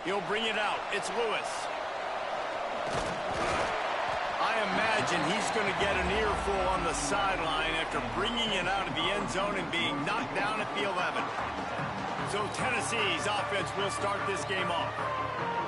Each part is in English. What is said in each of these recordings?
He'll bring it out. It's Lewis. I imagine he's going to get an earful on the sideline after bringing it out of the end zone and being knocked down at the 11. So Tennessee's offense will start this game off.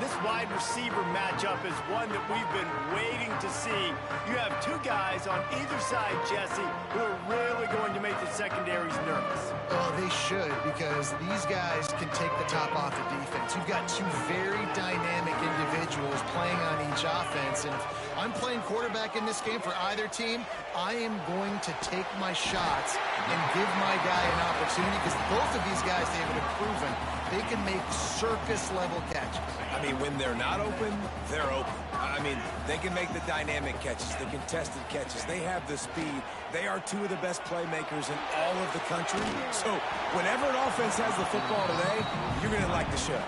This wide receiver matchup is one that we've been waiting to see. You have two guys on either side, Jesse, who are really going to make the secondaries nervous. Oh, they should, because these guys can take the top off the defense. You've got two very dynamic individuals playing on each offense, and if I'm playing quarterback in this game for either team, I am going to take my shots and give my guy an opportunity, because both of these guys, David, have proven they can make circus-level catches. I mean, when they're not open, they're open. I mean, they can make the dynamic catches, the contested catches. They have the speed. They are two of the best playmakers in all of the country. So whenever an offense has the football today, you're going to like the show.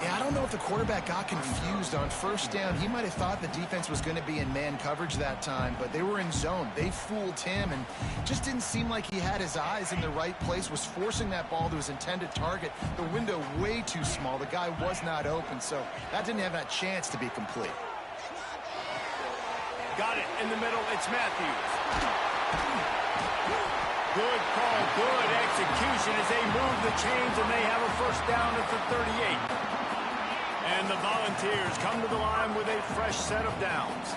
Yeah, I don't know if the quarterback got confused on first down. He might have thought the defense was going to be in man coverage that time, but they were in zone. They fooled him and just didn't seem like he had his eyes in the right place, was forcing that ball to his intended target. The window way too small. The guy was not open, so that didn't have that chance to be complete. Got it in the middle. It's Matthews. Good call, good execution as they move the chains, and they have a first down at the 38. And the Volunteers come to the line with a fresh set of downs.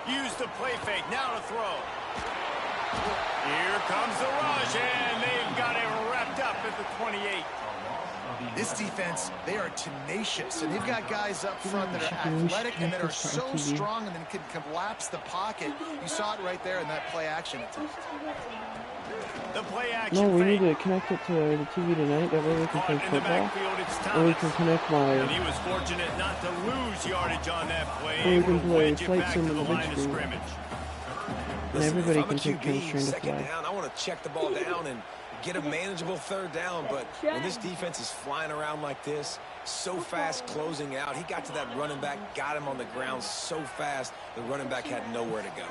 Use the play fake, now to throw. Here comes the rush, and they've got it wrapped up at the 28. This defense, they are tenacious, and they've got guys up front that are athletic and that are so strong and then can collapse the pocket. You saw it right there in that play action attempt. The play action. No, we need to connect it to the TV tonight. That way we can play football. Or we can connect my. And he was fortunate not to lose yardage on that play. Or we can play Flight Sim on the big screen. And everybody can take turns trying to fly. I want to check the ball down and get a manageable third down, but when this defense is flying around like this, so fast closing out, he got to that running back, got him on the ground so fast, the running back had nowhere to go.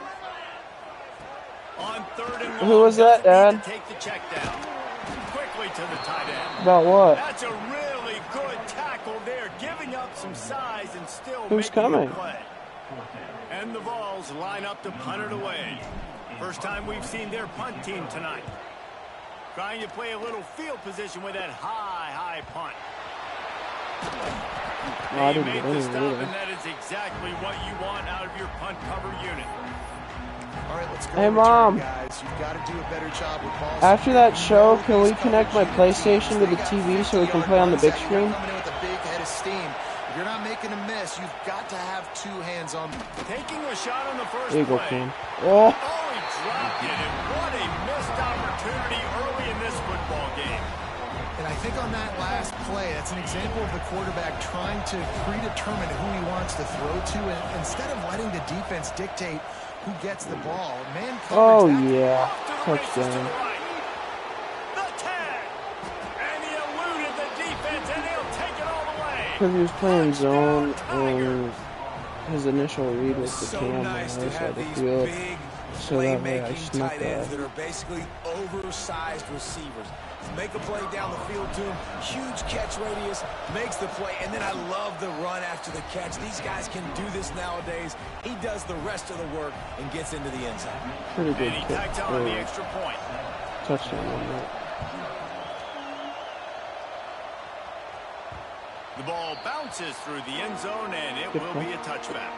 On third and Who was that, Dad? Take the check down. Quickly to the tight end. About what? That's a really good tackle there, giving up some size and still Who's coming? Play. And the Vols line up to punt it away. First time we've seen their punt team tonight. Trying to play a little field position with that high punt. No, I didn't get the stop, either. and that is exactly what you want out of your punt cover unit. All right, let's go. Hey, Mom. Guys, you've got to do a better job with balls. After that show, can we connect my PlayStation to the TV so we can play on the big screen? Coming in with a big head of steam. If you're not making a miss, you've got to have two hands on. Taking a shot on the first There you go, play. Ken. Oh. He dropped it, and what a missed opportunity early in this football game. And I think on that last play, that's an example of the quarterback trying to predetermine who he wants to throw to, and instead of letting the defense dictate who gets the ball. Man coverage. Oh, yeah. Touchdown. The 10. And he eluded the defense, and he'll take it all the way. Because he was playing zone, and his initial read was the So cam on nice the to other side have of the these field. big So that way I playmaking snuck tight ends that. that are basically oversized receivers. Make a play down the field to him, huge catch radius, makes the play, and then I love the run after the catch. These guys can do this nowadays. He does the rest of the work and gets into the end zone. Pretty good And he kick. tacked on the extra point. Touchdown on that. The ball bounces through the end zone, and it will be a touchback.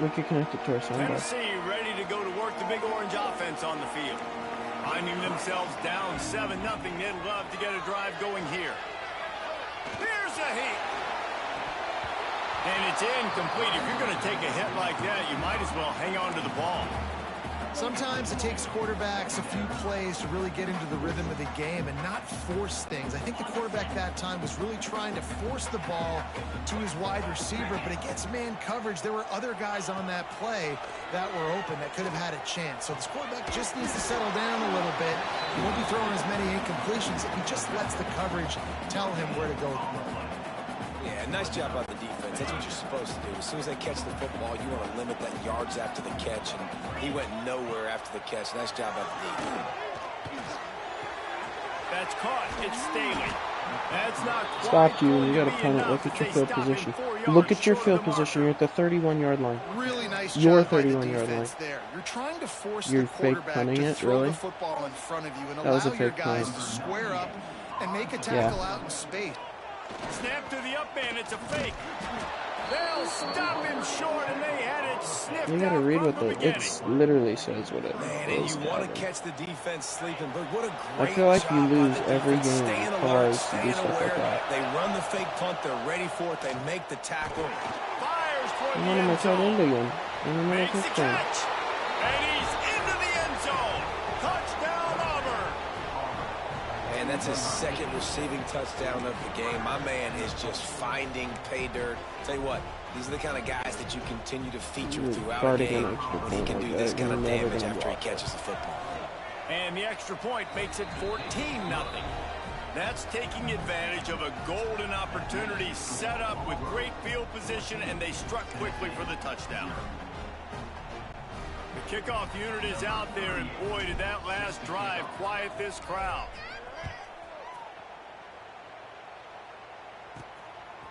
We could connect it to our soundbar. Tennessee ready to go to work the Big Orange offense on the field. Finding themselves down 7-0, they'd love to get a drive going here. Here's a hit. And it's incomplete. If you're going to take a hit like that, you might as well hang on to the ball. Sometimes it takes quarterbacks a few plays to really get into the rhythm of the game and not force things. I think the quarterback that time was really trying to force the ball to his wide receiver, but against man coverage, there were other guys on that play that were open that could have had a chance. So this quarterback just needs to settle down a little bit. He won't be throwing as many incompletions if he just lets the coverage tell him where to go with the ball. Yeah, nice job by the defense. That's what you're supposed to do. As soon as they catch the football, you want to limit that yards after the catch, and he went nowhere after the catch. Nice job by the defense. That's caught. It's Staley. Stopped you, and you got to punt it. Look at your field position. Look at your field position. You're at the 31-yard line. Really nice your job by the 31-yard line. There. You're trying to force You're the quarterback punting to it, throw really? the football in front of you and That was allow a your fake guys punt. to square up and make a tackle out in space. Snap to the up man. It's a fake. They'll stop him short, and they had it sniffed. You gotta read what it literally says what it Man, is. and you want to catch the defense sleeping, but what a great I feel like you job by lose the every defense. game Staying because alert, you do staying stuff like aware. that. They run the fake punt. They're ready for it. They make the tackle. Fires toward And the then I'm end tight zone. end again. And another Makes the touchdown. catch. And he's into the end zone. Touchdown, Auburn. And that's his second receiving touchdown of the game. My man is just finding pay dirt. Tell you what, these are the kind of guys that you continue to feature throughout a guarding game an extra when he point can like do this that, kind you're of never damage gonna after he block. catches the football. And the extra point makes it 14-0. That's taking advantage of a golden opportunity set up with great field position, and they struck quickly for the touchdown. The kickoff unit is out there, and boy, did that last drive quiet this crowd.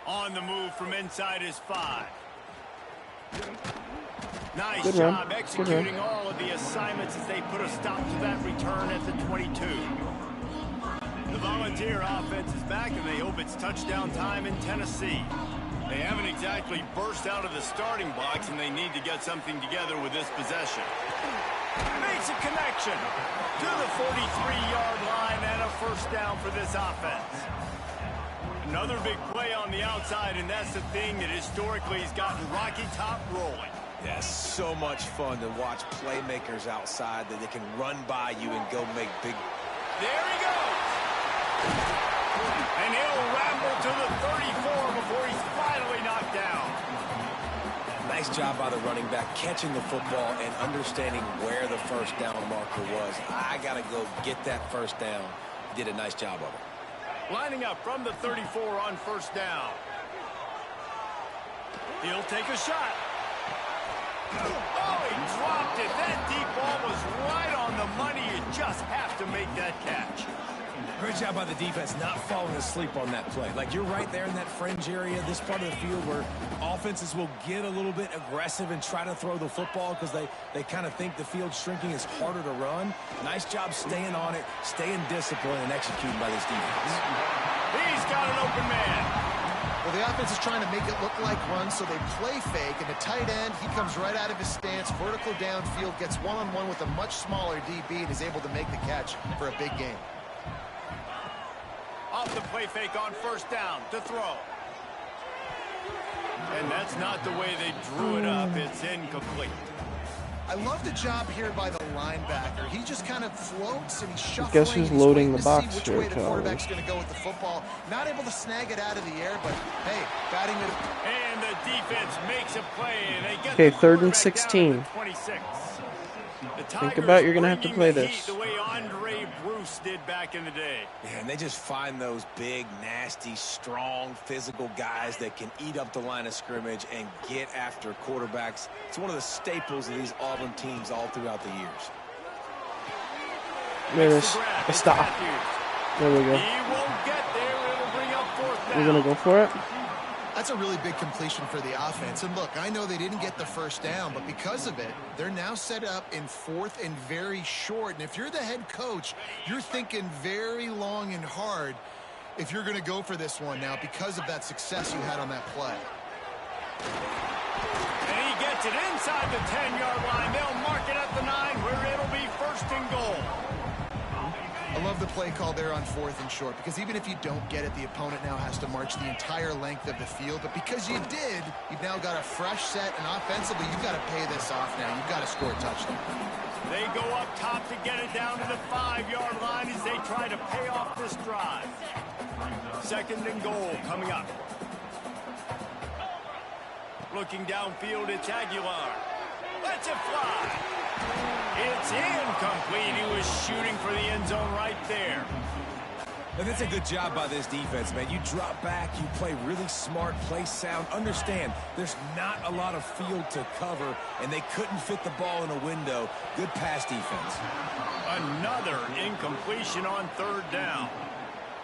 On the move from inside his 5. Nice Good job run. executing all of the assignments as they put a stop to that return at the 22. The Volunteer offense is back, and they hope it's touchdown time in Tennessee. They haven't exactly burst out of the starting box, and they need to get something together with this possession. Makes a connection to the 43-yard line and a first down for this offense. Another big play on the outside, and that's the thing that historically has gotten Rocky Top rolling. Yeah, so much fun to watch playmakers outside that they can run by you and go make big. There he goes. And he'll ramble to the 34 before he's finally knocked down. Nice job by the running back catching the football and understanding where the first down marker was. I got to go get that first down. He did a nice job of it. Lining up from the 34 on first down. He'll take a shot. Oh, he dropped it. That deep ball was right on the money. You just have to make that catch. Great job by the defense not falling asleep on that play. Like, you're right there in that fringe area, this part of the field where offenses will get a little bit aggressive and try to throw the football because they kind of think the field's shrinking, is harder to run. Nice job staying on it, staying disciplined, and executing by this defense. He's got an open man. Well, the offense is trying to make it look like runs, so they play fake, and the tight end, he comes right out of his stance, vertical downfield, gets one-on-one with a much smaller DB, and is able to make the catch for a big game. Off the play fake on first down to throw. And that's not the way they drew it up. It's incomplete. I love the job here by the linebacker. He just kind of floats and he's shuffling. Guess who's He's loading waiting the to see box which here, way the Charlie? quarterback's going to go with the football. Not able to snag it out of the air, but hey, batting it. And the defense makes a play, and they get Okay, the 3rd and quarterback 16. down to the 26. The Think Tigers about you're gonna have to bringing play the heat this. the way Andre Bruce did back in the day. Yeah, and they just find those big, nasty, strong, physical guys that can eat up the line of scrimmage and get after quarterbacks. It's one of the staples of these Auburn teams all throughout the years. There it Makes is. the grab. A It's stop. Matthews. There we He go. won't get there. It'll bring up fourth down. We're going to go for it. That's a really big completion for the offense. And look, I know they didn't get the first down, but because of it, they're now set up in 4th and very short. And if you're the head coach, you're thinking very long and hard if you're going to go for this one now because of that success you had on that play. And he gets it inside the 10-yard line. They'll mark it at the 9 where it'll be 1st and goal. I love the play call there on 4th and short because even if you don't get it, the opponent now has to march the entire length of the field. But because you did, you've now got a fresh set, and offensively, you've got to pay this off now. You've got to score a touchdown. They go up top to get it down to the 5-yard line as they try to pay off this drive. 2nd and goal coming up. Looking downfield, it's Aguilar. Lets it fly. It's incomplete. He was shooting for the end zone right there. And that's a good job by this defense, man. You drop back, you play really smart, play sound. Understand, there's not a lot of field to cover, and they couldn't fit the ball in a window. Good pass defense. Another incompletion on 3rd down.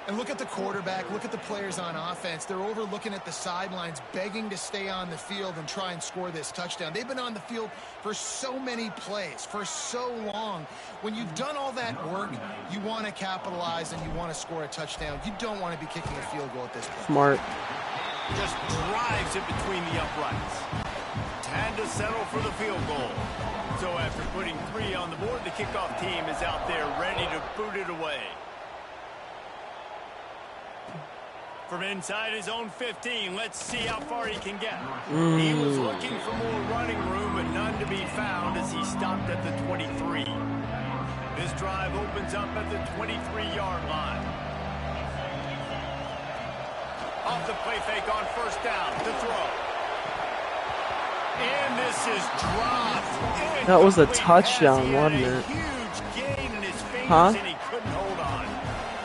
And look at the quarterback, look at the players on offense. They're over looking at the sidelines, begging to stay on the field and try and score this touchdown. They've been on the field for so many plays, for so long. When you've done all that work, you want to capitalize and you want to score a touchdown. You don't want to be kicking a field goal at this point. Smart. Just drives it between the uprights. Had to settle for the field goal. So after putting 3 on the board, the kickoff team is out there ready to boot it away. From inside his own 15, let's see how far he can get. He was looking for more running room, but none to be found as he stopped at the 23. This drive opens up at the 23-yard line. Off the play fake on first down to throw. And this is dropped. That was a touchdown, wasn't it? Huge gain in his fingers, Huh? and he couldn't hold on.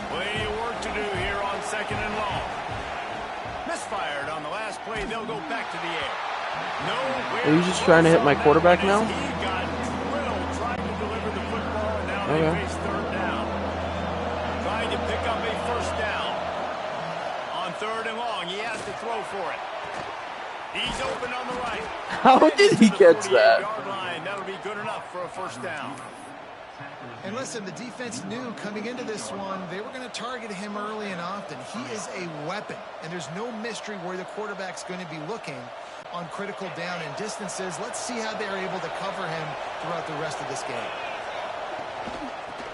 Plenty of work to do here on 2nd and long. Misfired on the last play. They'll go back to the air. Are you just trying to hit my quarterback now? He got drilled trying to deliver the football, and now Okay. they face 3rd down. Trying to pick up a first down. On 3rd and long, he has to throw for it. He's open on the right. How did he catch that? 48-yard line. That'll be good enough for a first down. And listen, the defense knew coming into this one, they were going to target him early and often. He is a weapon, and there's no mystery where the quarterback's going to be looking on critical down and distances. Let's see how they're able to cover him throughout the rest of this game.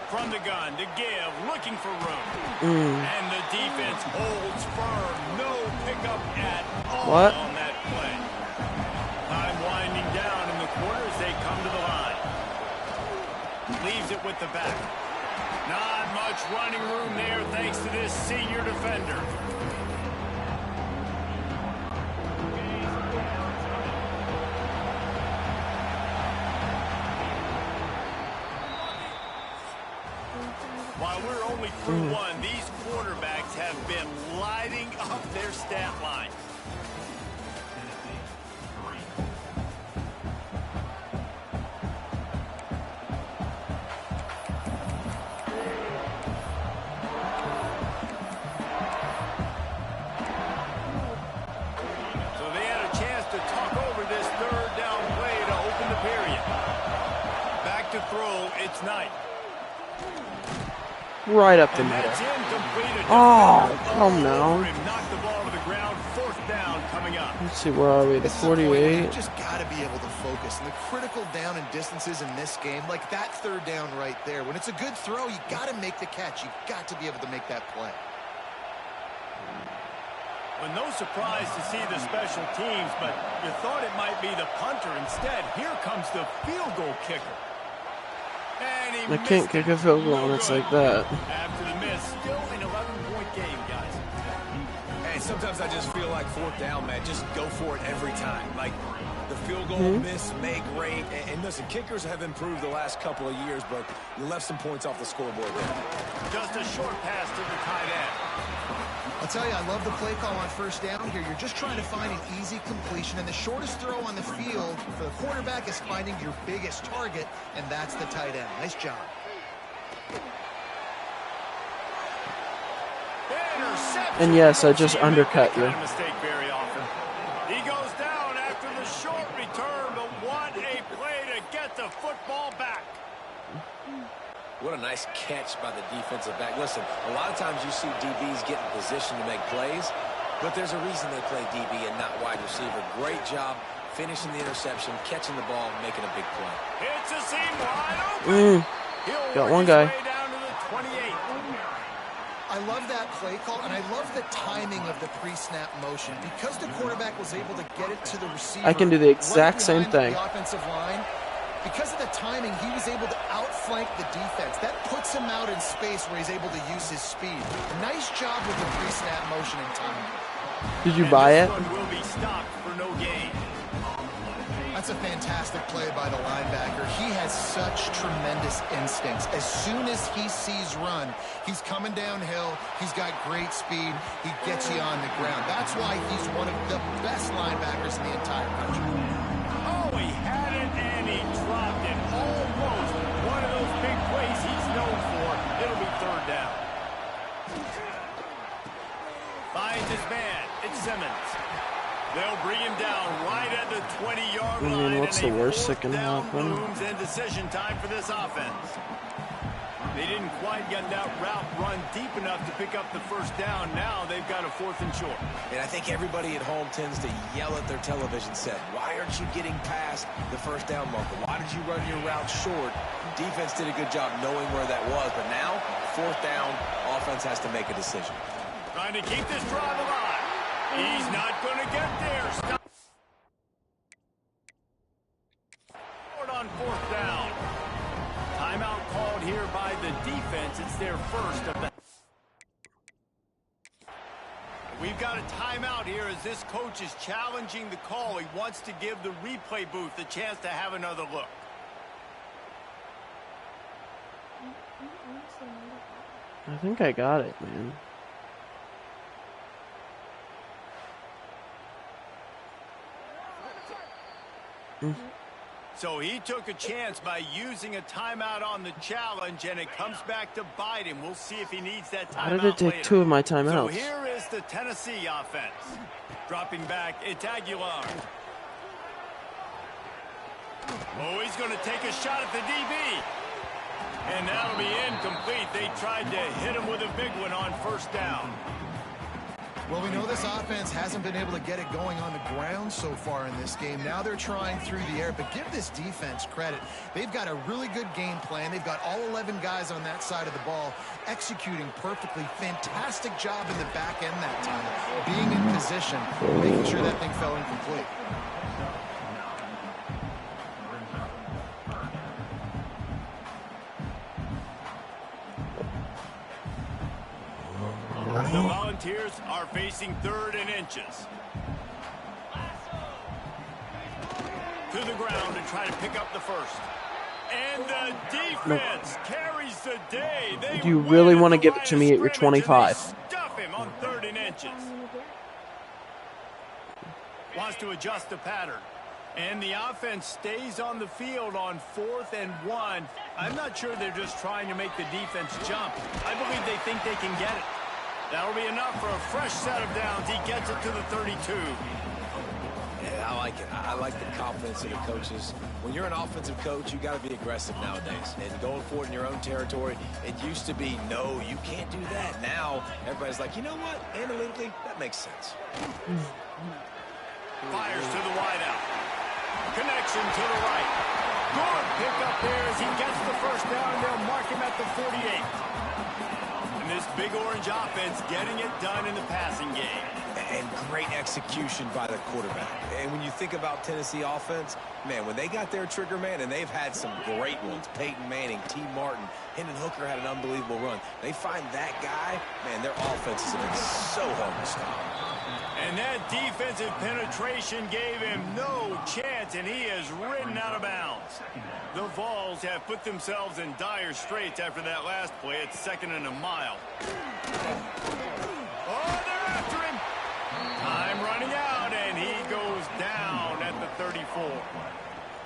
From the gun to give, looking for room. And the defense holds firm. No pickup at all on that play. Time winding down in the quarter as they come to the line. Leaves it with the back. Not much running room there thanks to this senior defender. While we're only through one, these quarterbacks have been lighting up their stat line. So they had a chance to talk over this 3rd down play to open the period. Back to throw, it's Knight. Right up the middle. Oh, come now. Knock the ball to the ground. 4th down coming up. Let's see, where are we? The 48. You just got to be able to focus. And the critical down and distances in this game, like that 3rd down right there, when it's a good throw, you got to make the catch. You got to be able to make that play. Well, no surprise to see the special teams, but you thought it might be the punter. Instead, here comes the field goal kicker. I can't kick a field goal when it's like that. After the miss, still an 11-point game, guys. Hey, sometimes I just feel like 4th down, man. Just go for it every time. Like the field goal miss, make, great. And listen, kickers have improved the last couple of years, but you left some points off the scoreboard there. Just a short pass to the tight end. I'll tell you, I love the play call on 1st down here. You're just trying to find an easy completion, and the shortest throw on the field for the quarterback is finding your biggest target, and that's the tight end. Nice job. And yes, I just undercut you. Mistake very often. He goes down after the short return, but what a play to get the football back. What a nice catch by the defensive back. Listen, a lot of times you see DBs get in position to make plays, but there's a reason they play DB and not wide receiver. Great job finishing the interception, catching the ball, making a big play. It's a seam wide open. Got one guy. Down to the 28. I love that play call, and I love the timing of the pre-snap motion. Because the quarterback was able to get it to the receiver, I can do the exact same behind thing. The offensive line, because of the timing, he was able to outflank the defense. That puts him out in space where he's able to use his speed. Nice job with the pre-snap motion and timing. Did you buy it? Will be stopped for no gain. That's a fantastic play by the linebacker. He has such tremendous instincts. As soon as he sees run, he's coming downhill. He's got great speed. He gets you on the ground. That's why he's one of the best linebackers in the entire country. Oh, he had it and he dropped it. Almost one of those big plays he's known for. It'll be 3rd down. Simmons. They'll bring him down right at the 20-yard line. I mean, what's the worst that can happen? And decision time for this offense. They didn't quite get that route run deep enough to pick up the first down. Now they've got a 4th and short. And I think everybody at home tends to yell at their television set. Why aren't you getting past the first down marker? Why did you run your route short? Defense did a good job knowing where that was. But now, 4th down, offense has to make a decision. Trying to keep this drive alive. He's not going to get there. Stop. On 4th down. Timeout called here by the defense. It's their first of the... We've got a timeout here as this coach is challenging the call. He wants to give the replay booth a chance to have another look. I think I got it, man. So he took a chance by using a timeout on the challenge, and it comes back to bite him. We'll see if he needs that timeout. How did it take 2 of my timeouts? So here is the Tennessee offense. Dropping back, it's Aguilar. Oh, he's going to take a shot at the DB. And that'll be incomplete. They tried to hit him with a big one on 1st down. Well, we know this offense hasn't been able to get it going on the ground so far in this game. Now they're trying through the air, but give this defense credit. They've got a really good game plan. They've got all 11 guys on that side of the ball executing perfectly. Fantastic job in the back end that time, being in position, making sure that thing fell incomplete. The Volunteers are facing 3rd and inches. To the ground to try to pick up the first. And the defense carries the day. Do you really want to give it to me at your 25? Stuff him on 3rd and inches. Wants to adjust the pattern. And the offense stays on the field on 4th and 1. I'm not sure they're just trying to make the defense jump. I believe they think they can get it. That'll be enough for a fresh set of downs. He gets it to the 32. Yeah, I like it. I like the confidence of the coaches. When you're an offensive coach, you got to be aggressive nowadays. And going for it in your own territory, it used to be, no, you can't do that. Now, everybody's like, you know what? Analytically, that makes sense. Fires to the wideout. Connection to the right. Good pick up there as he gets the first down. They'll mark him at the 48. This big orange offense getting it done in the passing game. And great execution by the quarterback. And when you think about Tennessee offense, man, when they got their trigger man, and they've had some great ones, Peyton Manning, T. Martin, Hendon Hooker had an unbelievable run. They find that guy, man, their offense has been so hard to stop. And that defensive penetration gave him no chance, and he is ridden out of bounds. The Vols have put themselves in dire straits after that last play. It's 2nd and a mile. Oh, they're after him. Time running out, and he goes down at the 34.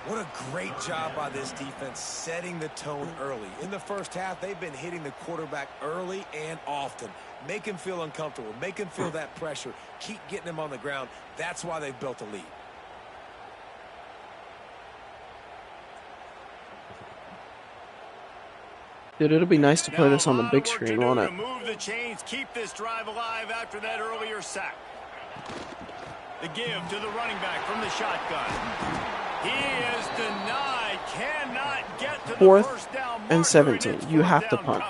What a great job by this defense setting the tone early. In the first half, they've been hitting the quarterback early and often. Make him feel uncomfortable. Make him feel that pressure. Keep getting him on the ground. That's why they've built a lead. Dude, it'll be nice to play this on the big screen, won't it? Move the chains, keep this drive alive after that earlier sack. The give to the running back from the shotgun. He is denied. Cannot get to the first down marker. 4th and 17. You have to punt.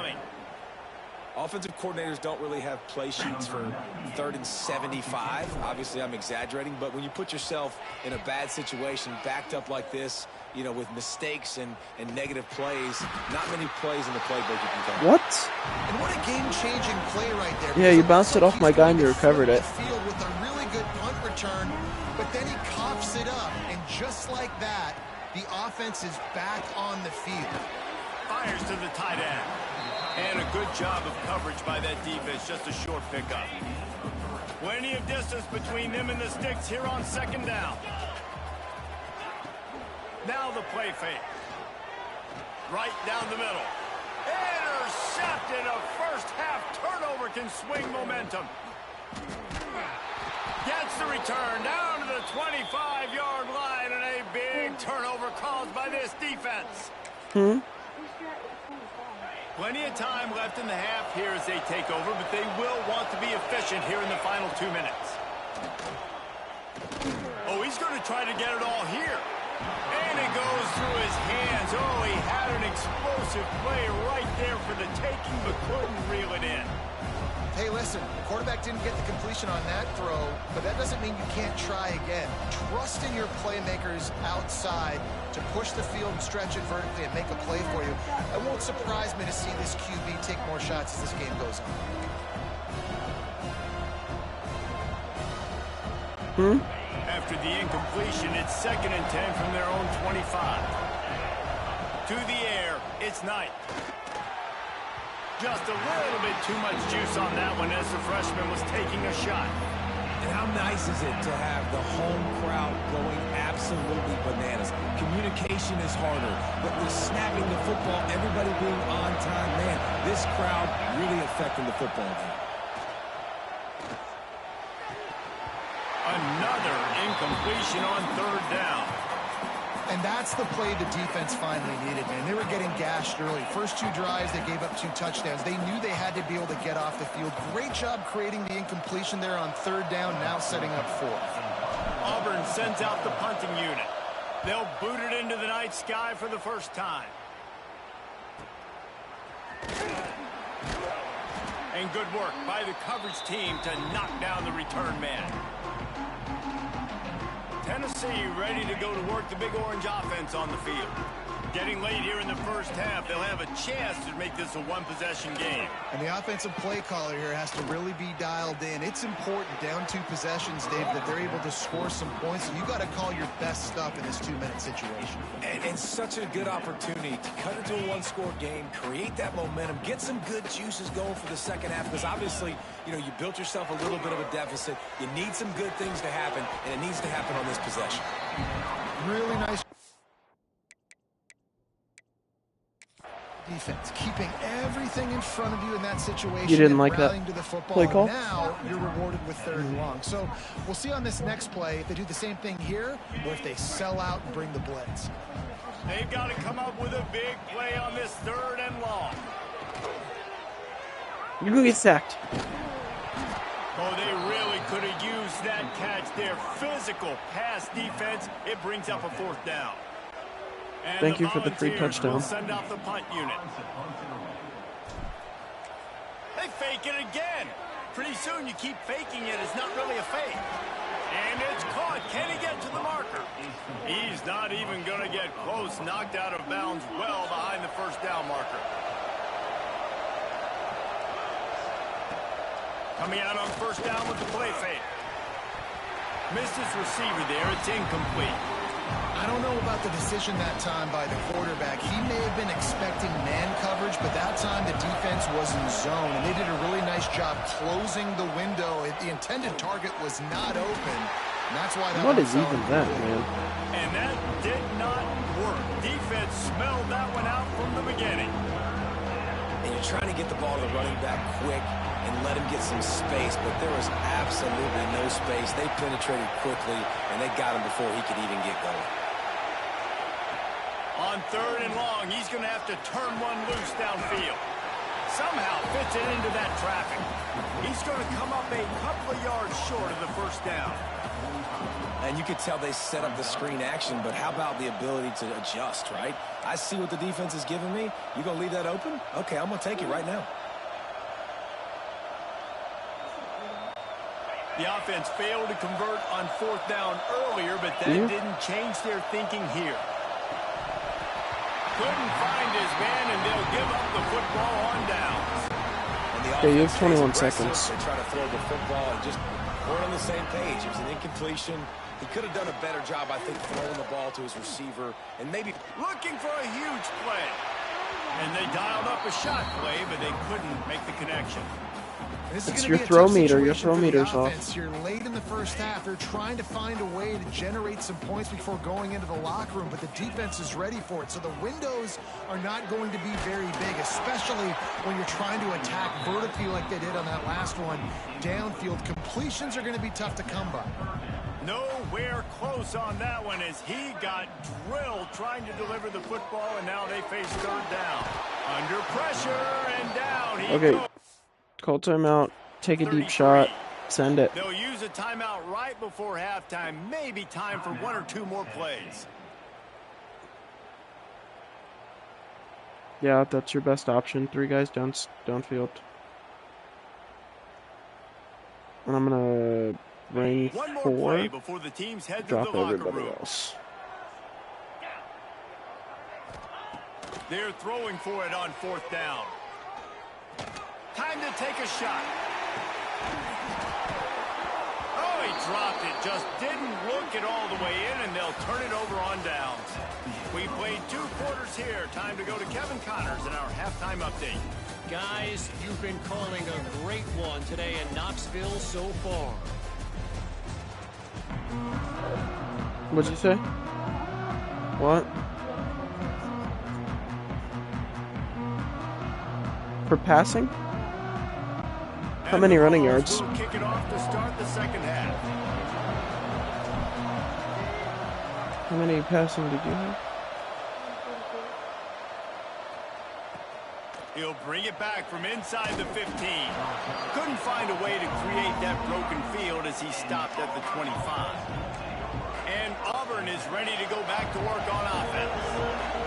Offensive coordinators don't really have play sheets for 3rd and 75. Obviously, I'm exaggerating, but when you put yourself in a bad situation, backed up like this, you know, with mistakes and negative plays, not many plays in the playbook you can come. What? And what a game-changing play right there. Yeah, you bounced it off my guy and you recovered it. Field with a really good punt return, but then he coughs it up, and just like that, the offense is back on the field. Fires to the tight end. And a good job of coverage by that defense, just a short pickup. Plenty of distance between them and the sticks here on 2nd down. Now the play fake. Right down the middle. Intercepted. A first half turnover can swing momentum. Gets the return down to the 25-yard line, and a big turnover caused by this defense. Plenty of time left in the half here as they take over, but they will want to be efficient here in the final 2 minutes. Oh, he's going to try to get it all here. And it goes through his hands. Oh, he had an explosive play right there for the taking, but couldn't reel it in. Hey, listen, the quarterback didn't get the completion on that throw, but that doesn't mean you can't try again. Trust in your playmakers outside to push the field and stretch it vertically and make a play for you. It won't surprise me to see this QB take more shots as this game goes on. After the incompletion, it's 2nd and 10 from their own 25. To the air, it's Knight. Just a little bit too much juice on that one as the freshman was taking a shot. And how nice is it to have the home crowd going absolutely bananas? Communication is harder, but the snapping the football, everybody being on time, man, this crowd really affecting the football game. Another incompletion on 3rd down. And that's the play the defense finally needed, man. They were getting gashed early. First 2 drives, they gave up 2 touchdowns. They knew they had to be able to get off the field. Great job creating the incompletion there on 3rd down, now setting up 4th. Auburn sends out the punting unit. They'll boot it into the night sky for the first time. And good work by the coverage team to knock down the return man. Tennessee ready to go to work the Big Orange offense on the field. Getting late here in the first half, they'll have a chance to make this a one-possession game. And the offensive play caller here has to really be dialed in. It's important, down 2 possessions, Dave, that they're able to score some points. And you got to call your best stuff in this 2-minute situation. And such a good opportunity to cut into a 1-score game, create that momentum, get some good juices going for the second half. Because obviously, you know, you built yourself a little bit of a deficit. You need some good things to happen, and it needs to happen on this possession. Really nice defense, keeping everything in front of you in that situation. You didn't like that to the football. play call? Now you're rewarded with 3rd and long. So we'll see on this next play if they do the same thing here or if they sell out and bring the blitz. They've got to come up with a big play on this 3rd and long. You're going to get sacked. Oh, they really could have used that catch there. Physical pass defense. It brings up a 4th down. And thank you for the free touchdown. Send out the punt unit. They fake it again. Pretty soon you keep faking it. It's not really a fake. And it's caught. Can he get to the marker? He's not even going to get close. Knocked out of bounds well behind the 1st down marker. Coming out on 1st down with the play fake. Misses receiver there. It's incomplete. I don't know about the decision that time by the quarterback. He may have been expecting man coverage, but that time the defense was in zone, and they did a really nice job closing the window. The intended target was not open, and that's why that what is even that, man? And that did not work. Defense smelled that one out from the beginning. And you're trying to get the ball to the running back quick and let him get some space, but there was absolutely no space. They penetrated quickly, and they got him before he could even get going. On 3rd and long, he's going to have to turn one loose downfield. Somehow fits it into that traffic. He's going to come up a couple of yards short of the 1st down. And you could tell they set up the screen action, but how about the ability to adjust, right? I see what the defense is giving me. You going to leave that open? Okay, I'm going to take it right now. The offense failed to convert on 4th down earlier, but that didn't change their thinking here. Couldn't find his man, and they'll give up the football on downs. Okay, you have 21 seconds. They try to throw the football and just weren't on the same page. It was an incompletion. He could have done a better job, I think, throwing the ball to his receiver and maybe looking for a huge play. And they dialed up a shot play, but they couldn't make the connection. It's your throw meter. Your throw meter's off. You're late in the first half. They're trying to find a way to generate some points before going into the locker room, but the defense is ready for it. So the windows are not going to be very big, especially when you're trying to attack vertically like they did on that last one. Downfield completions are going to be tough to come by. Nowhere close on that one as he got drilled trying to deliver the football, and now they face third down. Under pressure and down he goes. Call timeout, take a deep shot, send it. They'll use a timeout right before halftime. Maybe time for 1 or 2 more plays. Yeah, that's your best option. 3 guys downfield. And I'm gonna bring 4. Before the teams head Drop to the locker everybody room. else. They're throwing for it on 4th down. Time to take a shot. Oh, he dropped it. Just didn't look it all the way in, and they'll turn it over on downs. We played 2 quarters here. Time to go to Kevin Connors in our halftime update. Guys, you've been calling a great one today in Knoxville so far. What'd you say? What? For passing? How many running yards? We'll kick it off to start the second half. How many passing did you have? He'll bring it back from inside the 15. Couldn't find a way to create that broken field as he stopped at the 25. And Auburn is ready to go back to work on offense.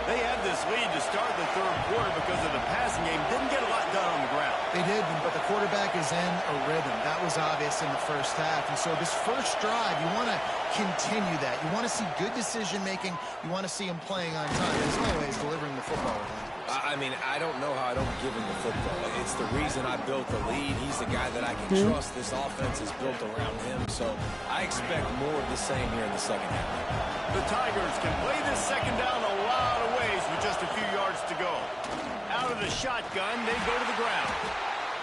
They had this lead to start the 3rd quarter because of the passing game. Didn't get a lot done on the ground. They did, but the quarterback is in a rhythm. That was obvious in the first half. And so this first drive, you want to continue that. You want to see good decision-making. You want to see him playing on time. As always, delivering the football. I mean, I don't know how I don't give him the football. It's the reason I built the lead. He's the guy that I can trust. This offense is built around him. So I expect more of the same here in the second half. The Tigers can play this second down a lot of ways with just a few yards to go. Out of the shotgun, they go to the ground.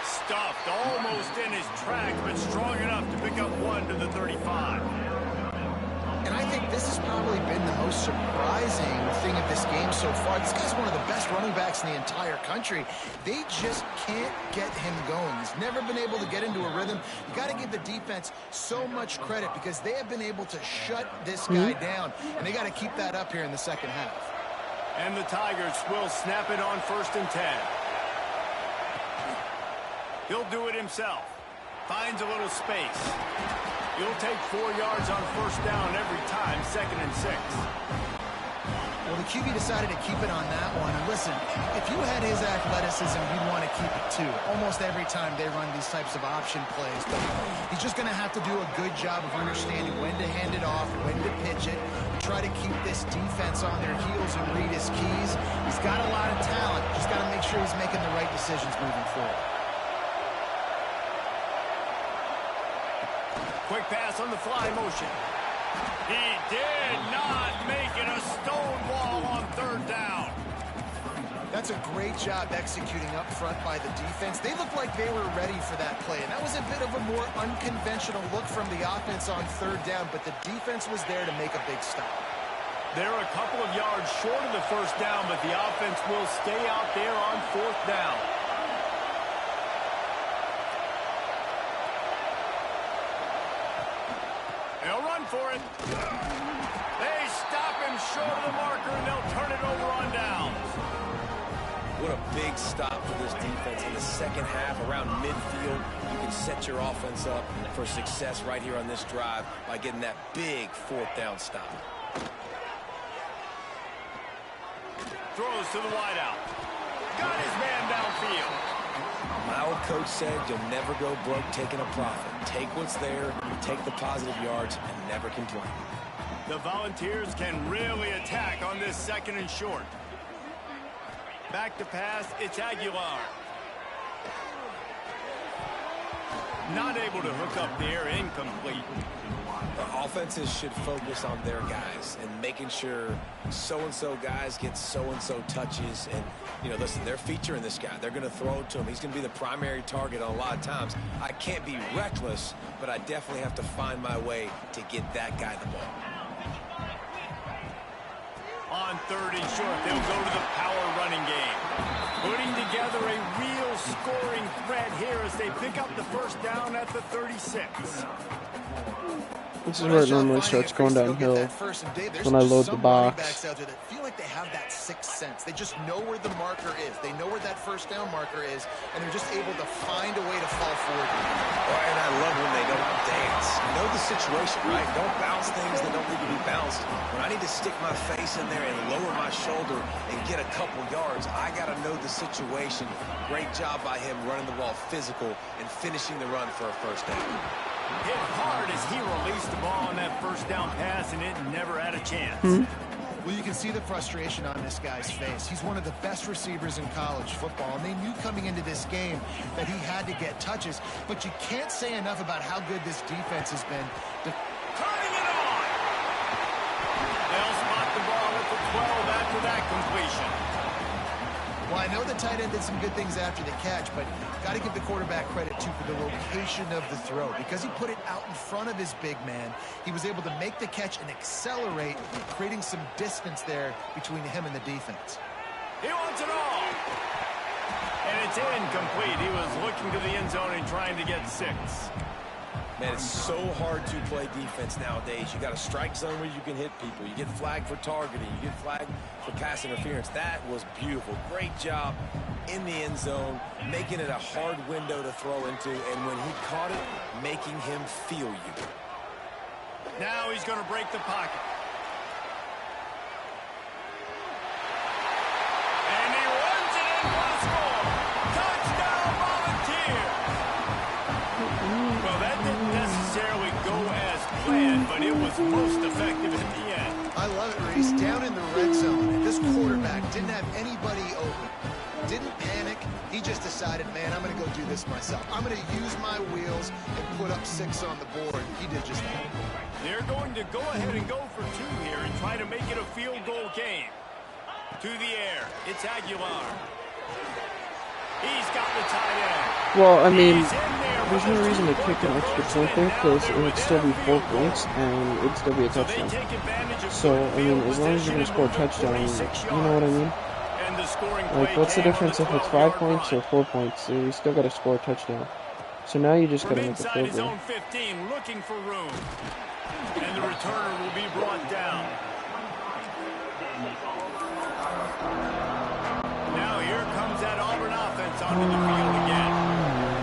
Stuffed almost in his tracks, but strong enough to pick up 1 to the 35. And I think this has probably been the most surprising thing of this game so far. This guy's one of the best running backs in the entire country. They just can't get him going. He's never been able to get into a rhythm. You got to give the defense so much credit because they have been able to shut this guy down, and they got to keep that up here in the second half. And the Tigers will snap it on 1st and 10. He'll do it himself. Finds a little space. He'll take 4 yards on 1st down every time, 2nd and 6. Well, the QB decided to keep it on that one. And listen, if you had his athleticism, you'd want to keep it too. Almost every time they run these types of option plays. But he's just going to have to do a good job of understanding when to hand it off, when to pitch it, and try to keep this defense on their heels and read his keys. He's got a lot of talent. Just got to make sure he's making the right decisions moving forward. Quick pass on the fly motion. He did not make it a stonewall on 3rd down. That's a great job executing up front by the defense. They looked like they were ready for that play, and that was a bit of a more unconventional look from the offense on 3rd down, but the defense was there to make a big stop. They're a couple of yards short of the 1st down, but the offense will stay out there on 4th down. They'll run for it. They stop him short of the marker, and they'll turn it over on downs. What a big stop for this defense in the second half around midfield. You can set your offense up for success right here on this drive by getting that big 4th down stop. Throws to the wideout. Got his man downfield. My old coach said you'll never go broke taking a profit. Take what's there, take the positive yards, and never complain. The Volunteers can really attack on this 2nd and short. Back to pass, it's Aguilar. Not able to hook up there, incomplete. Offenses should focus on their guys and making sure so-and-so guys get so-and-so touches. And, you know, listen, they're featuring this guy. They're going to throw it to him. He's going to be the primary target on a lot of times. I can't be reckless, but I definitely have to find my way to get that guy the ball. On 3rd and short, they'll go to the power running game. Putting together a real scoring threat here as they pick up the first down at the 36. This is where it normally starts going downhill when I load the box. Out there that feel like they have that sixth sense. They just know where the marker is. They know where that first down marker is, and they're just able to find a way to fall forward. And I love when they don't dance. Know the situation, right? Don't bounce things that don't need to be bounced. When I need to stick my face in there and lower my shoulder and get a couple yards, I got to know the situation. Great job by him running the ball physical and finishing the run for a first down. Hit hard as he released the ball on that first down pass, and it never had a chance. Well, you can see the frustration on this guy's face. He's one of the best receivers in college football, and they knew coming into this game that he had to get touches. But you can't say enough about how good this defense has been. Turning it on! They'll spot the ball at the 12 after that completion. Well, I know the tight end did some good things after the catch, but got to give the quarterback credit, too, for the location of the throw. Because he put it out in front of his big man, he was able to make the catch and accelerate, creating some distance there between him and the defense. He wants it all. And it's incomplete. He was looking to the end zone and trying to get 6. Man, it's so hard to play defense nowadays. You got a strike zone where you can hit people. You get flagged for targeting. You get flagged for pass interference. That was beautiful. Great job in the end zone, making it a hard window to throw into. And when he caught it, making him feel you. Now he's going to break the pocket. And he runs it in for a score. Touchdown, Volunteer. Well, that didn't necessarily go as planned, but it was most effective at the end. I love it, Reese. Down in the red zone, and this quarterback didn't have anybody open. Didn't panic. He just decided, man, I'm going to go do this myself. I'm going to use my wheels and put up 6 on the board. He did just that. They're going to go ahead and go for 2 here and try to make it a field goal game. To the air. It's Aguilar. He's got the tight end. Well, I mean, there's no reason to kick an extra point there because it would still be 4 points and it'd still be a touchdown. So, I mean, as long as you're going to score a touchdown, you know what I mean? Like, what's the difference if it's 5 points or 4 points? You still got to score a touchdown. So now you just got to make a field goal. Looking for room. And the returner will be brought down. Now here comes that Auburn offense onto the field again.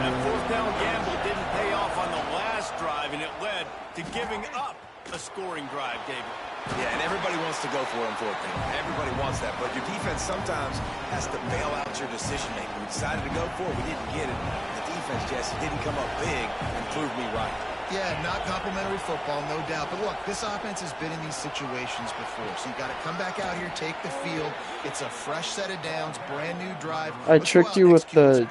That 4th down gamble didn't pay off on the last drive, and it led to giving up a scoring drive, David. Yeah, and everybody wants to go for it on 4th down. Everybody wants that, but your defense sometimes has to bail out your decision-making. We decided to go for it. We didn't get it. The defense, Jesse, didn't come up big and prove me right. Yeah, not complimentary football, no doubt. But look, this offense has been in these situations before. So you got to come back out here, take the field. It's a fresh set of downs, brand new drive. I tricked you with the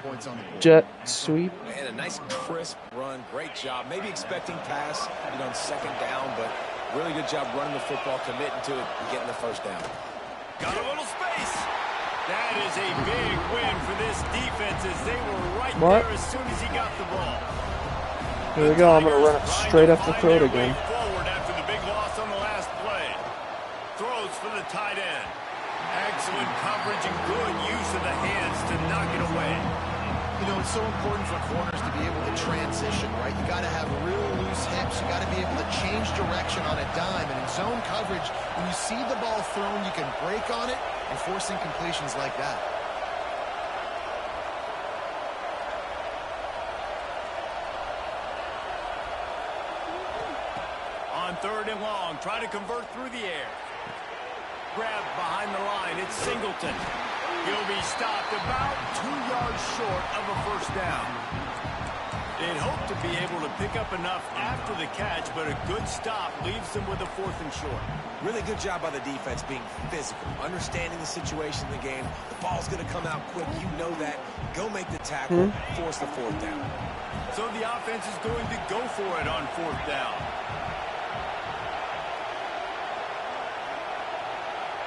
jet sweep. And a nice crisp run, great job. Maybe expecting pass, on 2nd down, but really good job running the football, committing to it, and getting the first down. Got a little space. That is a big win for this defense as they were right there as soon as he got the ball. Here we go. I'm going to run it straight up the throat again. Forward after the big loss on the last play. Throws for the tight end. Excellent coverage and good use of the hands to knock it away. It's so important for corners to be able to transition, right? You got to have real loose hips. You got to be able to change direction on a dime. And in zone coverage, when you see the ball thrown, you can break on it and force incompletions like that. On 3rd and long, try to convert through the air. Grab behind the line, it's Singleton. He'll be stopped about 2 yards short of a first down. They'd hope to be able to pick up enough after the catch, but a good stop leaves them with a 4th and short. Really good job by the defense being physical, understanding the situation in the game. The ball's going to come out quick. You know that. Go make the tackle, force the 4th down. So the offense is going to go for it on 4th down.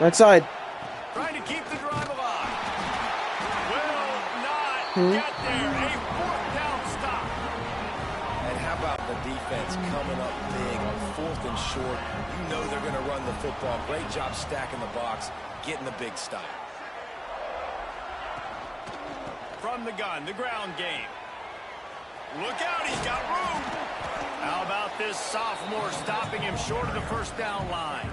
Right side. Trying to keep the drive alive. Will not get there. A 4th down stop. And how about the defense coming up big on 4th and short? You know they're going to run the football. Great job stacking the box, getting the big stop. From the gun, the ground game. Look out, he's got room. How about this sophomore stopping him short of the 1st down line?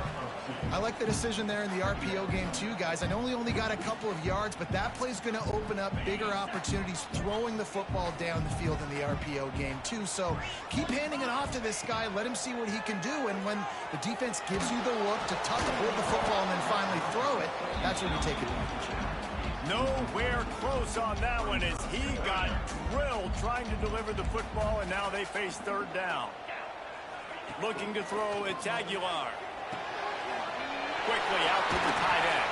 I like the decision there in the RPO game too, guys. I know he only got a couple of yards, but that play's going to open up bigger opportunities throwing the football down the field in the RPO game too. So keep handing it off to this guy. Let him see what he can do. And when the defense gives you the look to tuck and hold the football and then finally throw it, that's when you take advantage. Nowhere close on that one as he got drilled trying to deliver the football, and now they face 3rd down. Looking to throw, it's Aguilar. Quickly out to the tight end.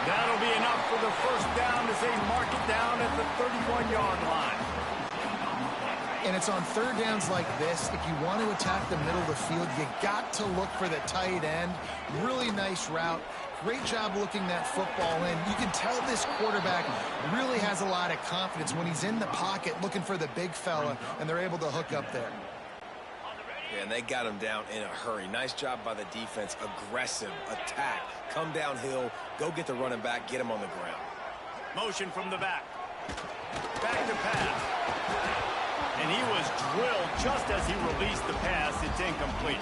That'll be enough for the 1st down as they mark it down at the 31-yard line. And it's on 3rd downs like this. If you want to attack the middle of the field, you got to look for the tight end. Really nice route. Great job looking that football in. You can tell this quarterback really has a lot of confidence when he's in the pocket looking for the big fella, and they're able to hook up there. Yeah, and they got him down in a hurry. Nice job by the defense. Aggressive, attack, come downhill, go get the running back, get him on the ground. Motion from the back. Back to pass. And he was drilled just as he released the pass. It's incomplete.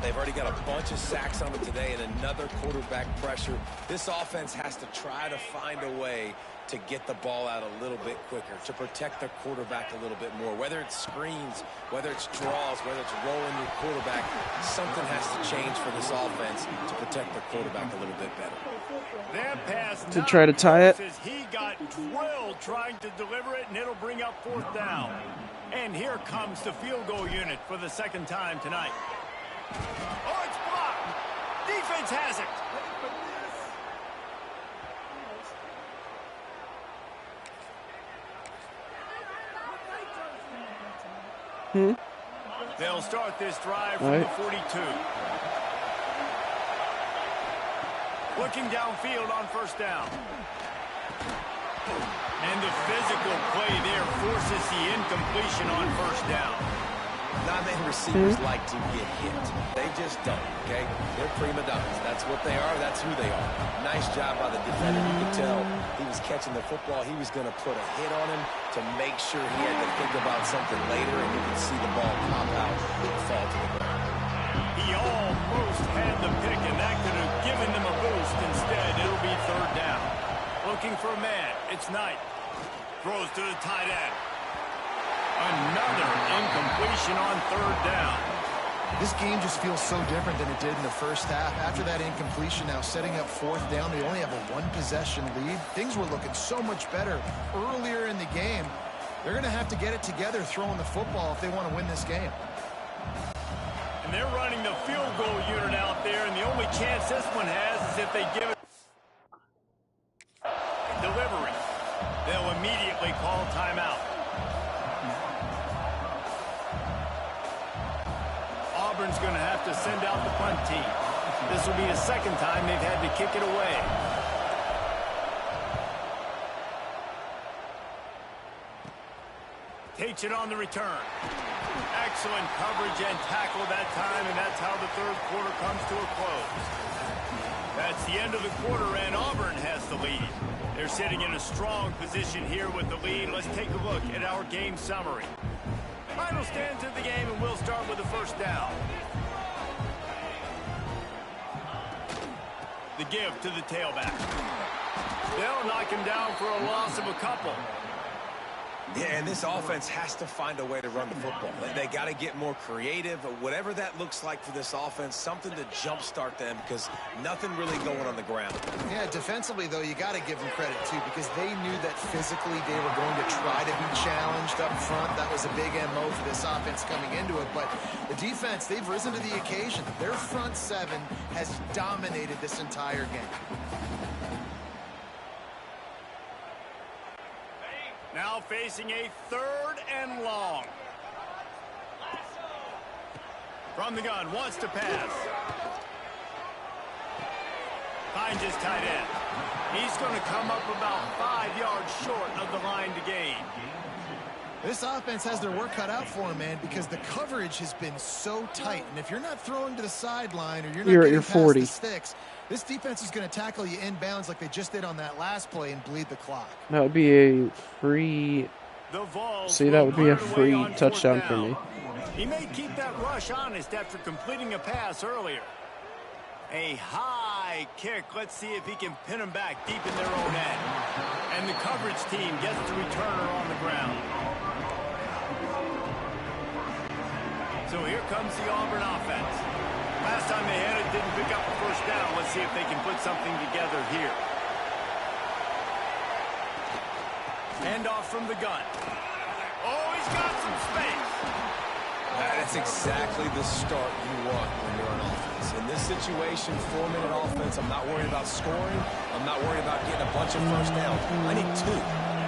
They've already got a bunch of sacks on it today and another quarterback pressure. This offense has to try to find a way to get the ball out a little bit quicker, to protect their quarterback a little bit more. Whether it's screens, whether it's draws, whether it's rolling your quarterback, something has to change for this offense to protect their quarterback a little bit better. That pass to try to tie it. He got drilled trying to deliver it, and it'll bring up 4th down. And here comes the field goal unit for the 2nd time tonight. Oh, it's blocked. Defense has it. They'll start this drive from the 42. Looking downfield on 1st down. And the physical play there forces the incompletion on 1st down. Non-man receivers like to get hit. They just don't, okay? They're prima donnas. That's what they are. That's who they are. Nice job by the defender. You could tell he was catching the football. He was going to put a hit on him to make sure he had to think about something later, and you could see the ball pop out and fall to the ground. He almost had the pick, and that could have given them a boost. Instead, it'll be 3rd down. Looking for a man. It's Knight. Throws to the tight end. Another incompletion on 3rd down. This game just feels so different than it did in the 1st half. After that incompletion, now setting up 4th down, they only have a 1-possession lead. Things were looking so much better earlier in the game. They're going to have to get it together throwing the football if they want to win this game. And they're running the field goal unit out there, and the only chance this one has is if they give it delivery. They'll immediately call timeout. Auburn's going to have to send out the punt team. This will be the 2nd time they've had to kick it away. Takes it on the return. Excellent coverage and tackle that time, and that's how the 3rd quarter comes to a close. That's the end of the quarter, and Auburn has the lead. They're sitting in a strong position here with the lead. Let's take a look at our game summary. Final stands of the game, and we'll start with the 1st down. The give to the tailback. They'll knock him down for a loss of a couple. Yeah, and this offense has to find a way to run the football. They got to get more creative, whatever that looks like for this offense, something to jumpstart them because nothing really going on the ground. Yeah, defensively, though, you got to give them credit, too, because they knew that physically they were going to try to be challenged up front. That was a big MO for this offense coming into it. But the defense, they've risen to the occasion. Their front seven has dominated this entire game. Now facing a 3rd and long. From the gun, wants to pass. Finds his tight end. He's going to come up about 5 yards short of the line to gain. This offense has their work cut out for them, man, because the coverage has been so tight. And if you're not throwing to the sideline or you're not getting past 40. the sticks, this defense is going to tackle you inbounds like they just did on that last play and bleed the clock. That would be a free... See, that would be a free touchdown for me. He may keep that rush honest after completing a pass earlier. A high kick. Let's see if he can pin him back deep in their own end. And the coverage team gets the returner on the ground. So here comes the Auburn offense. Last time they had it, didn't pick up the first down. Let's see if they can put something together here. Handoff from the gun. Oh, he's got some space. That's exactly the start you want when you're on offense. In this situation, 4-minute offense, I'm not worried about scoring. I'm not worried about getting a bunch of first downs. I need 2.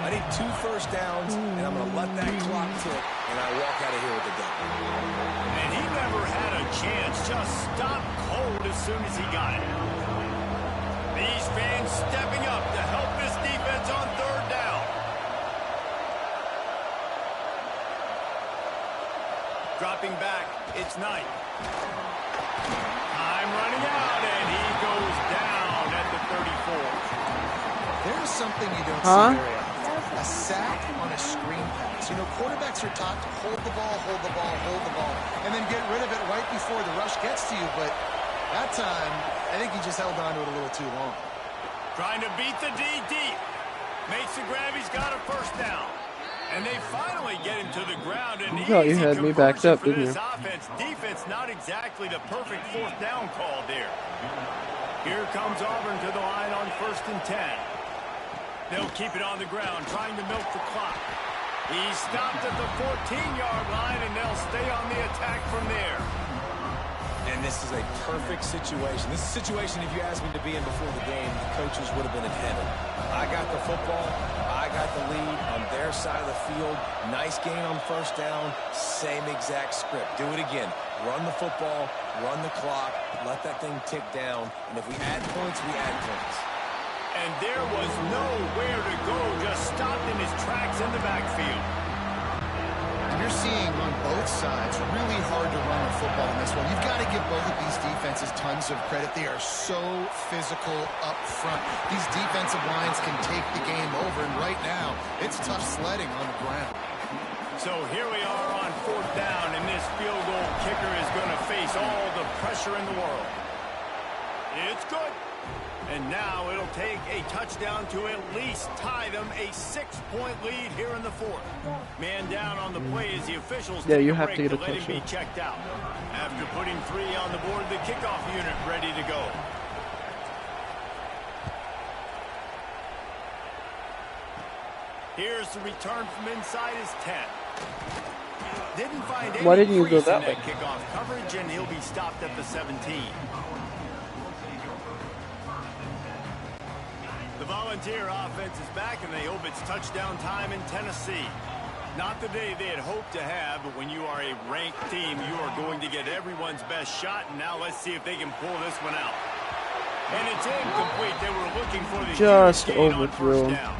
I need 2 first downs, and I'm going to let that clock tick, and I walk out of here with the dub. And he never had a chance. Just stopped cold as soon as he got it. These fans stepping up to help this defense on 3rd down. Dropping back, it's Knight. Time running out, and he goes down at the 34. There's something you don't see very often. A sack on a screen pass. You know, quarterbacks are taught to hold the ball, hold the ball, hold the ball, and then get rid of it right before the rush gets to you. But that time, I think he just held on to it a little too long. Trying to beat the D deep. Makes the grab. He's got a first down. And they finally get him to the ground. And you thought you had me backed up, didn't you? Defense, not exactly the perfect 4th down call there. Here comes Auburn to the line on 1st and 10. They'll keep it on the ground, trying to milk the clock. He's stopped at the 14-yard line, and they'll stay on the attack from there. And this is a perfect situation. This is a situation, if you asked me to be in before the game, the coaches would have been in heaven. I got the football. I got the lead on their side of the field. Nice gain on first down. Same exact script. Do it again. Run the football, run the clock, let that thing tick down. And if we add points, we add points. And there was nowhere to go, just stopped in his tracks in the backfield. You're seeing on both sides really hard to run the football in this one. You've got to give both of these defenses tons of credit. They are so physical up front. These defensive lines can take the game over, and right now, it's tough sledding on the ground. So here we are on 4th down, and this field goal kicker is going to face all the pressure in the world. It's good. And now it'll take a touchdown to at least tie them a 6-point lead here in the 4th. Man down on the play as the officials take you a have break to get a let him be touchdown. checked out. After putting 3 on the board, the kickoff unit ready to go. Here's the return from inside his 10. Didn't find any Why didn't you go crease that in way? kickoff coverage, and he'll be stopped at the 17. The Volunteer offense is back, and they hope it's touchdown time in Tennessee. Not the day they had hoped to have, but when you are a ranked team, you are going to get everyone's best shot, and now let's see if they can pull this one out. And it's incomplete. They were looking for the Just huge gain on overthrew first him. down.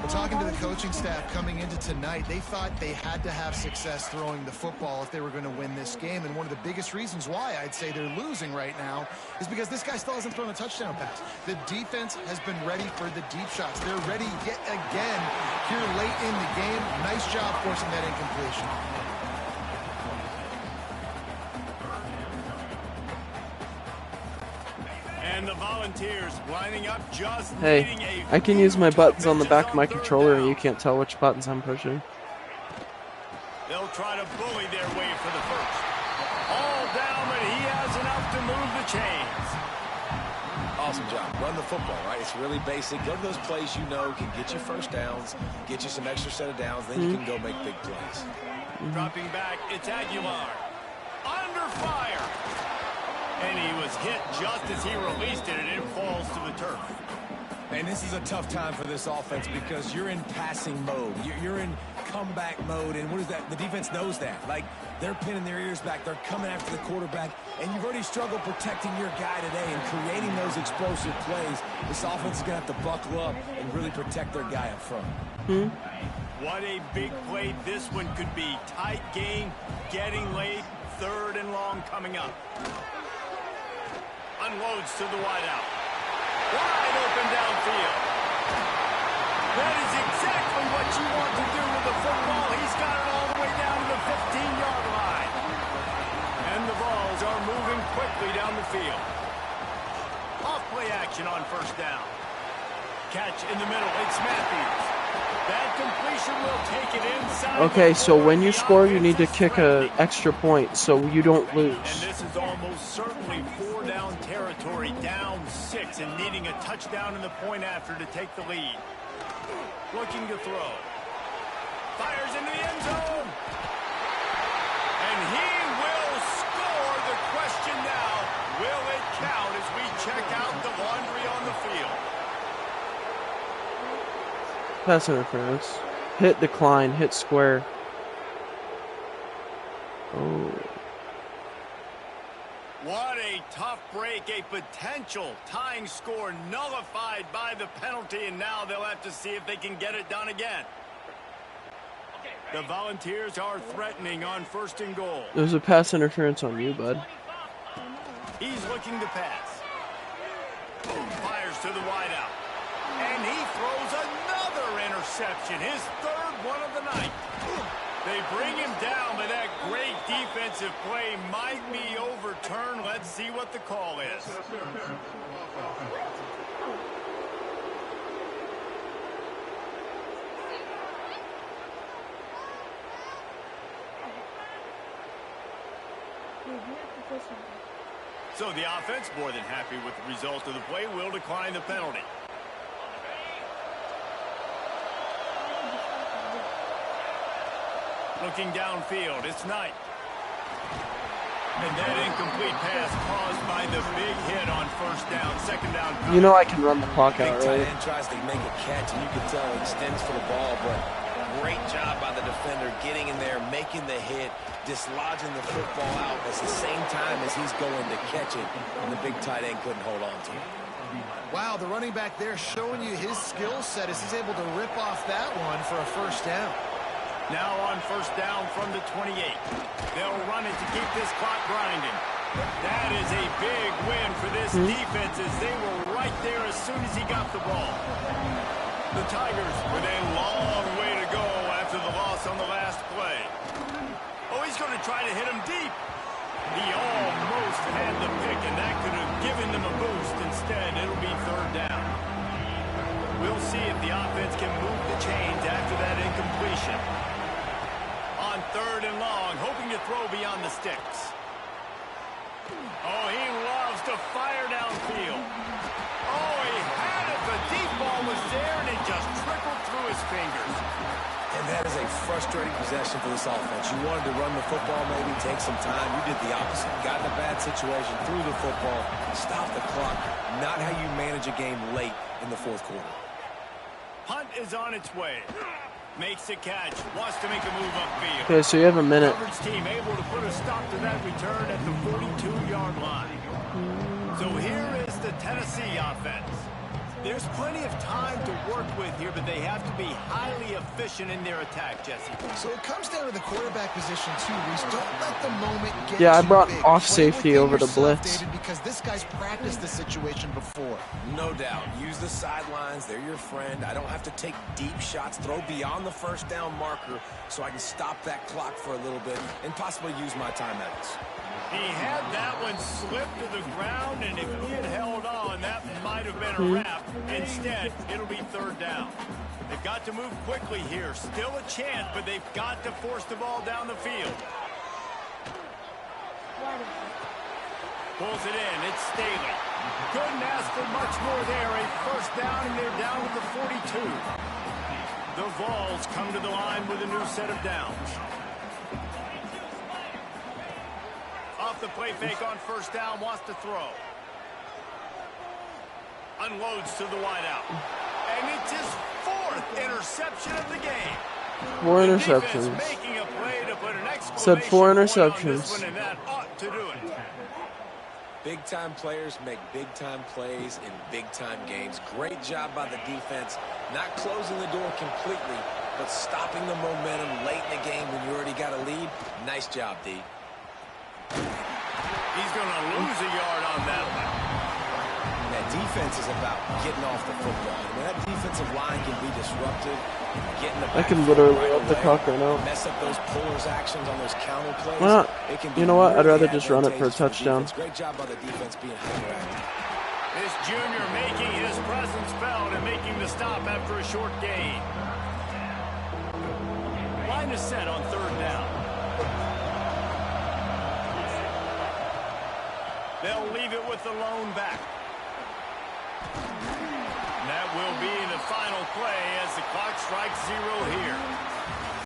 Well, talking to the coaching staff coming into tonight, they thought they had to have success throwing the football if they were going to win this game. And one of the biggest reasons why I'd say they're losing right now is because this guy still hasn't thrown a touchdown pass. The defense has been ready for the deep shots. They're ready yet again here late in the game. Nice job forcing that incompletion. And the Volunteers lining up just Hey, I can use my buttons on the back of my controller and you can't tell which buttons I'm pushing. They'll try to bully their way for the first. All down, but he has enough to move the chains. Awesome job. Run the football, right? It's really basic. Go to those plays you know can get you first downs, get you some extra set of downs, then you can go make big plays. Dropping back, it's Aguilar. Under fire. And he was hit just as he released it, and it falls to the turf. And this is a tough time for this offense because you're in passing mode. You're in comeback mode, and what is that? The defense knows that. Like, they're pinning their ears back. They're coming after the quarterback, and you've already struggled protecting your guy today and creating those explosive plays. This offense is going to have to buckle up and really protect their guy up front. What a big play this one could be. Tight game, getting late, 3rd and long coming up. Unloads to the wideout. Wide open downfield. That is exactly what you want to do with the football. He's got it all the way down to the 15-yard line. And the balls are moving quickly down the field. Off play action on first down. Catch in the middle. It's Matthews. That completion will take it inside. Okay, so when you score, you need to kick an extra point so you don't lose. And this is almost certainly 4-down territory, down 6, and needing a touchdown in the point after to take the lead. Looking to throw. Fires into the end zone. And he will score. The question now, will it count as we check out the laundry on the field? Pass interference. Hit decline, hit square. Oh. What a tough break, a potential tying score nullified by the penalty, and now they'll have to see if they can get it done again. The Volunteers are threatening on 1st and goal. There's a pass interference on you, bud. He's looking to pass. Fires to the wideout. And he throws another interception, his 3rd one of the night. They bring him down, but that great defensive play might be overturned. Let's see what the call is. So the offense, more than happy with the result of the play, will decline the penalty. Looking downfield, it's Knight. And that incomplete pass caused by the big hit on 1st down, 2nd down. You know I can run the clock Big out, tight right? end tries to make a catch, and you can tell he extends for the ball, but great job by the defender getting in there, making the hit, dislodging the football out at the same time as he's going to catch it, and the big tight end couldn't hold on to it. Wow, the running back there showing you his skill set as he's able to rip off that one for a 1st down. Now on 1st down from the 28. They'll run it to keep this clock grinding. That is a big win for this defense as they were right there as soon as he got the ball. The Tigers with a long way to go after the loss on the last play. Oh, he's going to try to hit him deep. He almost had the pick, and that could have given them a boost. Instead, it'll be 3rd down. We'll see if the offense can move the chains after that incompletion. On 3rd and long, hoping to throw beyond the sticks. Oh, he loves to fire downfield. Oh, he had it. The deep ball was there, and it just trickled through his fingers. And that is a frustrating possession for this offense. You wanted to run the football, maybe take some time. You did the opposite. Got in a bad situation, threw the football, stopped the clock. Not how you manage a game late in the 4th quarter. Punt is on its way. Makes the catch. Wants to make a move upfield. Okay, so you have a minute. Coverage team able to put a stop to that return at the 42-yard line. So here is the Tennessee offense. There's plenty of time to work with here, but they have to be highly efficient in their attack, Jesse. So it comes down to the quarterback position, too, Reese. Don't let the moment get Yeah, I too brought big. off Play safety within over the yourself, blitz. David, because this guy's practiced the situation before. No doubt. Use the sidelines. They're your friend. I don't have to take deep shots. Throw beyond the first down marker so I can stop that clock for a little bit and possibly use my timeouts. He had that one slip to the ground, and if he had held on, that might have been a wrap. Instead, it'll be third down. They've got to move quickly here. Still a chance, but they've got to force the ball down the field. Pulls it in. It's Staley. Couldn't ask for much more there. A first down, and they're down to the 42. The Vols come to the line with a new set of downs. Off the play fake on first down, wants to throw. Unloads to the wideout. And it's his fourth interception of the game. 4 interceptions. Making a play to put an exclamation Said 4 point on interceptions. this one, and that ought to do it. Big-time players make big-time plays in big-time games. Great job by the defense, not closing the door completely, but stopping the momentum late in the game when you already got a lead. Nice job, D. He's going to lose a yard on that one. That defense is about getting off the football. And when that defensive line can be disruptive, getting the I can literally up the clock right now. mess up those pullers actions on those counter plays. Why not? It can be You know what? I'd really rather just run it for a advantageous the touchdown. defense. Great job by the defense being hyperactive. This junior making his presence felt and making the stop after a short gain. Line is set on third down. They'll leave it with the lone back. And that will be the final play as the clock strikes 0 here.